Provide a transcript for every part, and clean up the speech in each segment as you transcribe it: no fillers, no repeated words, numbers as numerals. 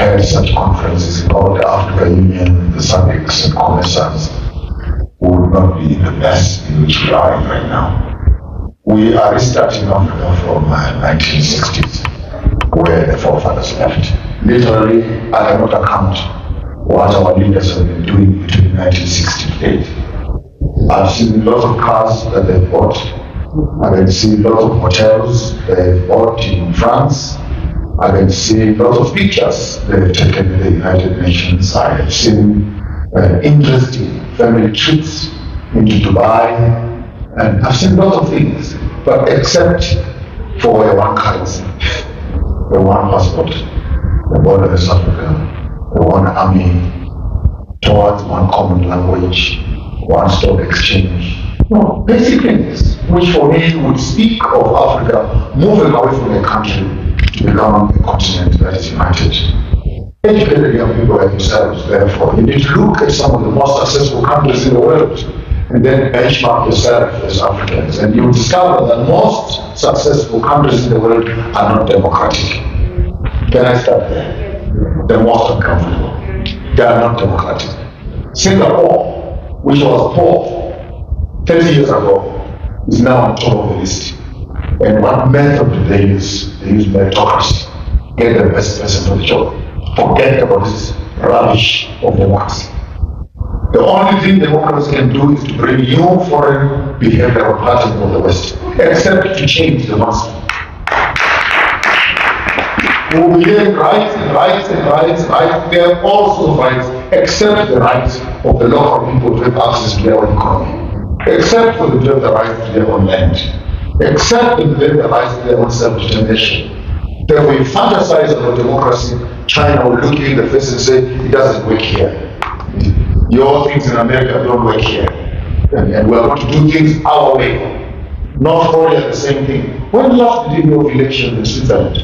had such conferences called the Africa Union, the SADCs and COMESAs, would not be the best in which we are in right now. We are restarting Africa from 1960s, where the forefathers left. Literally, I cannot account what our leaders have been doing between 1968. I've seen lots of cars that they've bought. I can see lots of hotels they've bought in France. I can see lots of pictures they've taken in the United Nations. I have seen interesting family trips into Dubai, and I've seen lots of things, but except for a one currency, the one passport, the Borderless Africa, the one army, towards one common language, one stock exchange. No, basic things, which for me would speak of Africa moving away from a country to become a continent that is united. Educated young people like yourselves, therefore, you need to look at some of the most successful countries in the world and then benchmark yourself as Africans, and you will discover that most successful countries in the world are not democratic. Can I start there? They're most uncomfortable. They are not democratic. Singapore, which was poor 30 years ago, is now on top of the list. And what method do they use? They use meritocracy. Get the best person for the job. Forget about this rubbish of democracy. The only thing democracy can do is to bring new foreign behavioral patterns of the West, except to change the master. We'll be hearing rights and rights and rights, rights. There are also rights, except the rights of the local people to have access to their own economy, except for them to have the right to their own land, except them to have the right to their own self-determination. Then we fantasize about democracy. China will look you in the face and say, it doesn't work here. Your things in America don't work here. And we are going to do things our way. North Korea, the same thing. When last did you hear of elections in Switzerland?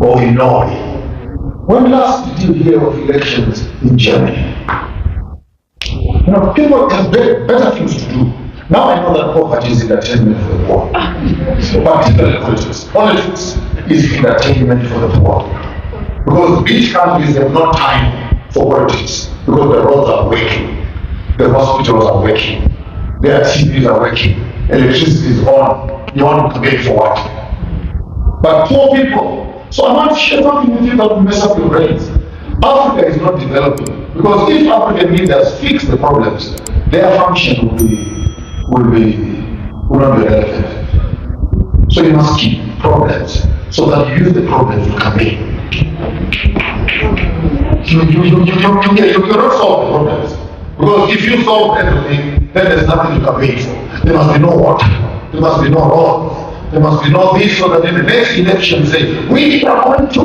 Or in Norway? When last did you hear of elections in Germany? You know, people have better things to do. Now I know that poverty is entertainment for the poor. Particularly politics. Politics is entertainment for the poor. Because rich countries have no time for politics. Because the roads are working, the hospitals are working, their TVs are working, electricity is on. You want to pay for what? But poor people. So I'm not sure talking with you that will mess up your brains. Africa is not developing. Because if African leaders fix the problems, their function will not be relevant. So you must keep problems so that you use the problems to campaign. You cannot solve the problems. Because if you solve everything, then there's nothing to campaign for. There must be no water, there must be no roads, there must be no this, so that in the next election say, we are going to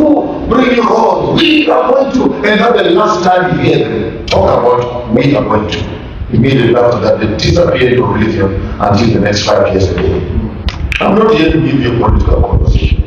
bring you roads, we are going to, and not the last time you hear them talk about we are going to. Immediately after that, they disappear in oblivion until the next 5 years again. I'm not here to give you a political conversation.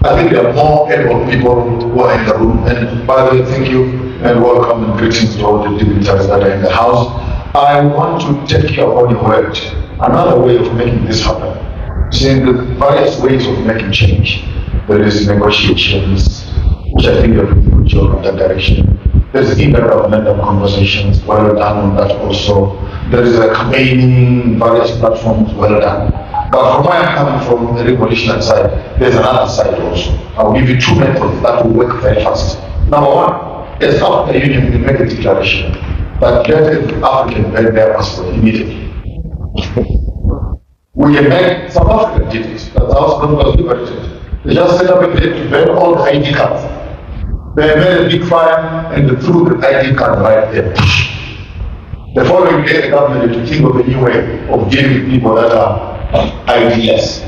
I think there are more able people who are in the room. And by the way, thank you and welcome and greetings to all the dignitaries that are in the house. I want to take you upon your word. Another way of making this happen. Seeing the various ways of making change. There is negotiations, which I think you have a good job in that direction. There's intergovernmental conversations, well done on that also. There is a campaigning, various platforms, well done. But from where I'm coming from, the revolutionary side, there's another side also. I'll give you two methods that will work very fast. Number one, as African Union will make a declaration that let African ban their passport immediately. We can make South Africa did it. That's how South Africa was liberated. They just set up a date to ban all the ID cards. They made a big fire and they threw the ID card right there. The following day, the government had to think of a new way of dealing with people that are IDs.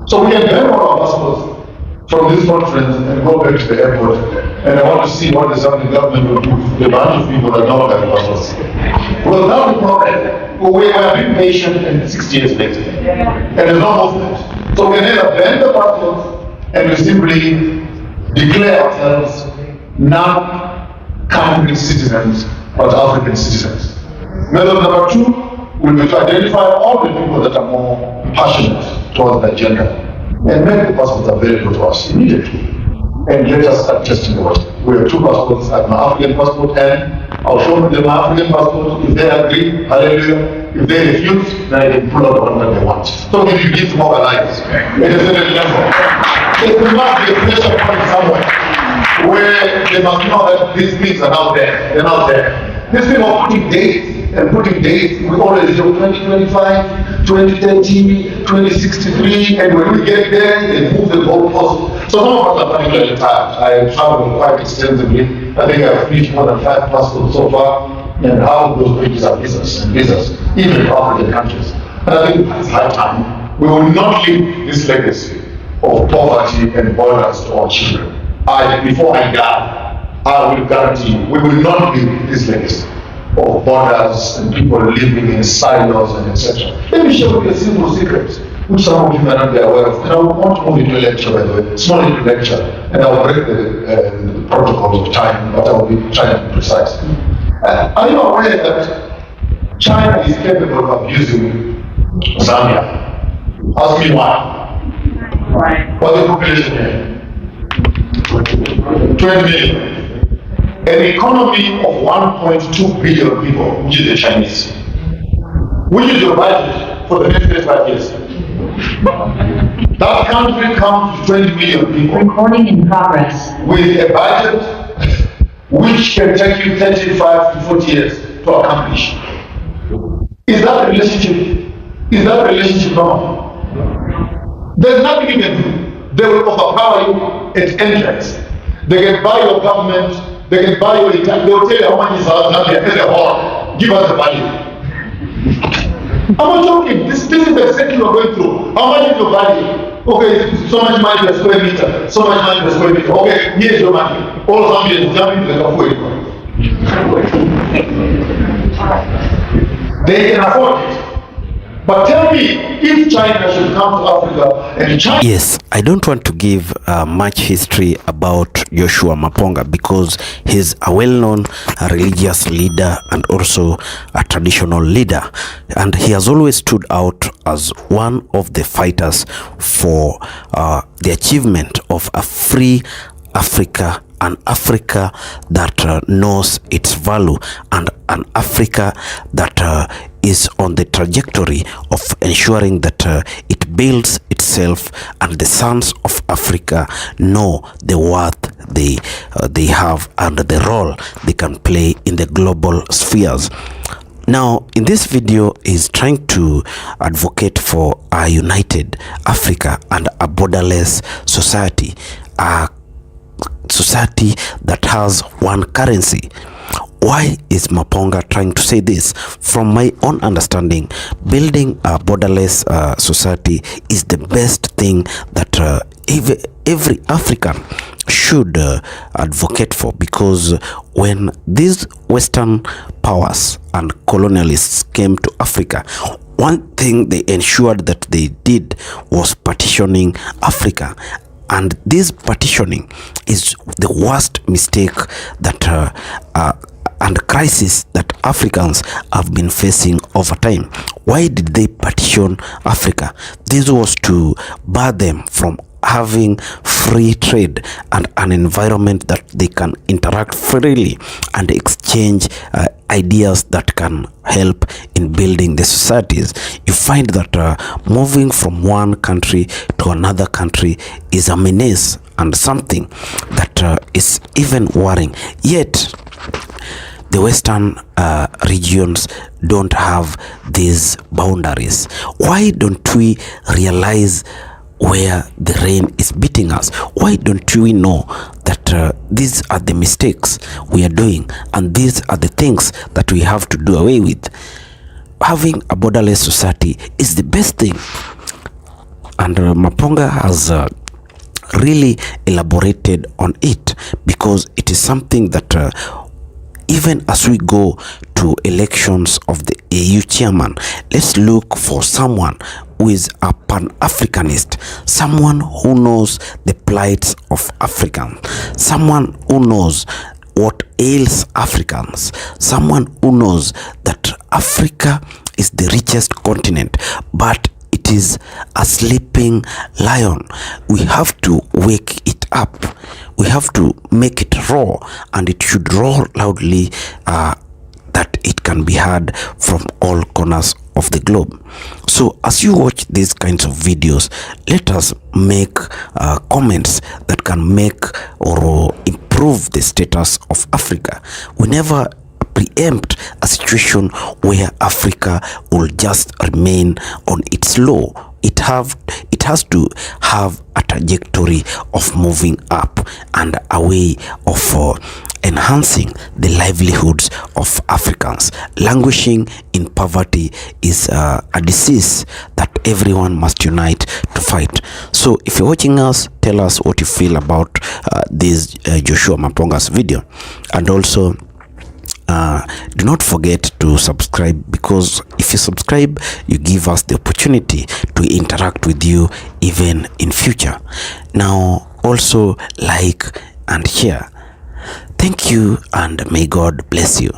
So we can ban all our passports from this conference and go back to the airport. And I want to see what the Zambian government will do with the bunch of people that don't have passports. Because now the problem, we are being patient and 60 years later. And there's no movement. So we can either ban the passports and we simply declare ourselves non-country citizens, but African citizens. Method number two will be to identify all the people that are more passionate towards the agenda and make the passports available to us immediately. and let us start testing the water. We have two passports. I have my African passport, and I'll show them my African passport. If they agree, hallelujah. If they refuse, then I can pull out the one that they want. So if you give to mobilize, it is a level. There must be a pressure point somewhere where they must know that these things are out there. They're not there. This thing of putting dates and putting dates, we always do 2025, 2030, 2063, and when we get there, they move the goalposts. So some of us are particularly tired. I have traveled quite extensively. I think I've finished more than 5 passports so far, and how those pages are visas, even in African countries. And I think it's high time. We will not leave this legacy of poverty and borders to our children. Before I die, I will guarantee you, we will not leave this legacy of borders and people living in silos and etc. Let me show you a simple secret, which some of you may not be aware of. And I want to move into a lecture, by the way, small little lecture, and I will break the protocols of time, but I will be trying to be precise. Are you aware that China is capable of abusing Zambia? Ask me why. Why? What's the population here? 20 million. An economy of 1.2 billion people, which is the Chinese. Which is your budget for the next 35 years? That country comes to 20 million people. Recording in progress. With a budget which can take you 35 to 40 years to accomplish. Is that relationship? Is that relationship normal? There's nothing you can do. They will overpower you at entrance. They can buy your government. They can buy your entire. They will tell you how much is our Zambia as a whole. Give us the value. I'm not joking. This is exactly what we're going through. How much is your value? Okay, so much money per square meter. So much money per square meter. Okay, here's your money. All Zambians jumping to the cafe. They can afford it. But tell me, if China should come to Africa and China... Yes, I don't want to give much history about Joshua Maponga because he's a well-known religious leader and also a traditional leader. And he has always stood out as one of the fighters for the achievement of a free Africa, an Africa that knows its value, and an Africa that is on the trajectory of ensuring that it builds itself, and the sons of Africa know the worth they have and the role they can play in the global spheres. Now, in this video, is trying to advocate for a united Africa and a borderless society, a society that has one currency. Why is Maponga trying to say this? From my own understanding, building a borderless society is the best thing that every African should advocate for, because when these Western powers and colonialists came to Africa, one thing they ensured that they did was partitioning Africa. And this partitioning is the worst mistake that and crisis that Africans have been facing over time. Why did they partition Africa? This was to bar them from having free trade and an environment that they can interact freely and exchange ideas that can help in building the societies. You find that moving from one country to another country is a menace and something that is even worrying. Yet the Western regions don't have these boundaries. Why don't we realize where the rain is beating us? Why don't we know that these are the mistakes we are doing, and these are the things that we have to do away with? Having a borderless society is the best thing, and Maponga has really elaborated on it, because it is something that even as we go to elections of the AU chairman, let's look for someone who is a Pan-Africanist, someone who knows the plights of Africans, someone who knows what ails Africans, someone who knows that Africa is the richest continent, but it is a sleeping lion. We have to wake it up. we have to make it raw, and it should roar loudly that it can be heard from all corners of the globe. So as you watch these kinds of videos, let us make comments that can make or improve the status of Africa. We never preempt a situation where Africa will just remain on its low. It has to have a trajectory of moving up and a way of enhancing the livelihoods of Africans. Languishing in poverty is a disease that everyone must unite to fight. So if you're watching us, tell us what you feel about this Joshua Maponga's video, and also do not forget to subscribe, because if you subscribe, you give us the opportunity to interact with you even in future. Now also like and share. Thank you, and may God bless you.